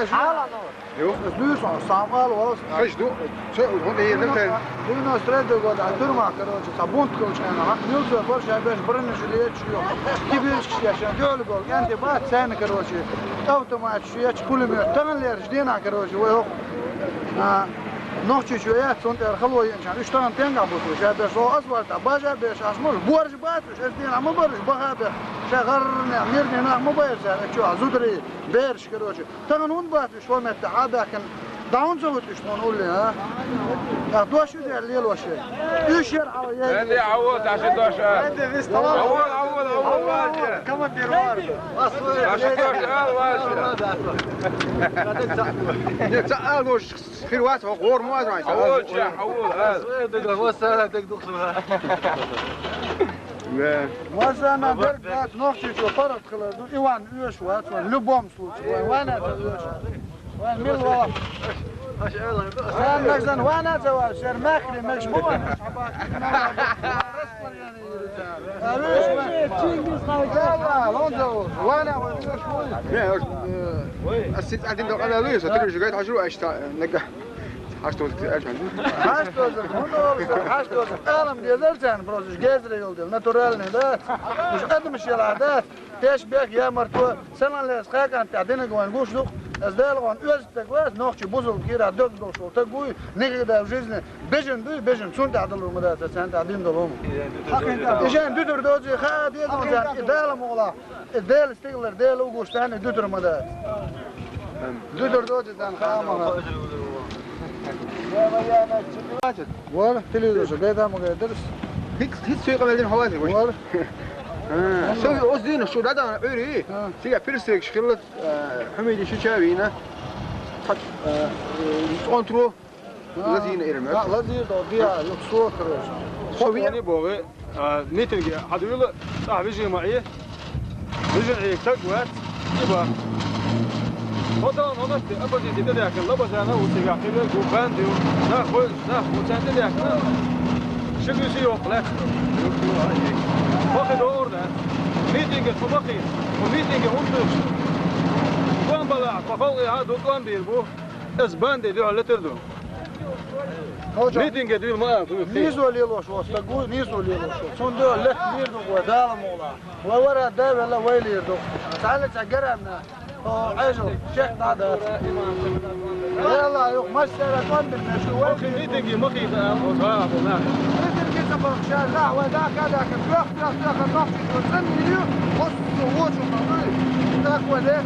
حالا Jo. Dus nu samen was. Gis doe. Zo, gewoon de hele tijd. Nu nog strijd door de turma короче, sabun koçan. Hak milzo var şey beş brını jüliye çıkıyor. Gibiş yaşan göl gol. Yani bak sen короче. Avtomat şu yaç kulümüyor. Tanler jdina короче. O yok. Nokçu şu ya son der xalwa yani 3 tane tenga bu. Şey beş o asfalta baca beş asmol. Borj batış. Esdin ama borj bahabe. شغرنا ميرنا مو بيرجع شو عزودري بيرش كروجي تمن هون بات شو مت عاده كان داون زوت شلون نقول لي ها دوش دي الليل وش يشير على عندي عوض عشان دوش عندي بس طلع عوض كمان بيروار عشان دوش تسأل وش خير واسع غور مو ادري عوض شح عوض دقيقة وسهلة دقيقة مثلا درجات نقطة شو فرق خلاص إيوان إيش وات لبوم صوت وانا وين ميلوا كان مثلا وانا زواج شر ماخري مش مو الست قاعدين دو على ليش ترى جاي تحشروا ايش نجح حشتوا ايش حشتوا أنا من يزرتان بروزش جازر يولد ناتورال ندات مش قدم الشلعات تاش بيك يا مرتو سنة اللي اسخاك أنت عدينا جوان جوش دوك أزدال جوان أوز تقواس نوخش بوزل كيرا دوك دوش وتقوي نيجي ده وجزنا بيجن شون تعدلوا مدات سنة تعدين دلهم إيشان دوتر دوزي خاد يزون زان إدال مولا إدال استيغلر دال وجوش تاني دوتر مدات دوتر دوزي زان خامة ولا تلفزيون جاي ما قدرش هيك سوق قبل الحوادث ولا شو أصدقنا شو هذا عري شيء بيرسك شغلة حميدي شو شاوينا خد كونترو لازين إيرمك لا لازين ضيع يقصوك رجع شوفيني بوغي ميتنج حدول صاحب يجي معي يجي تقوات يبقى هذا أبدي تدري أكل لا بس أنا وتجاه كذا جوباندي ناخذ وتندري أكل شو يصير وقلة باقي دور ده ميتينج تبقي وميتينج هندوش وان بلع فقولي هذا وان بيربو أسباندي ده على تردو ميتينج ده ما نيزو ليلوش واستقول نيزو ليلوش صندوق لك ميردو ودال مولا وورا ده ولا ويليردو تعال تجربنا عجل شيخ هذا يلا يوم مسيرة كون مخي ميتينج مخي وصاحب هناك ميتينج سبق شارع لا وذاك هذاك بيخ النقطة وزن مليون وص ووش وقضي ذاك وذاك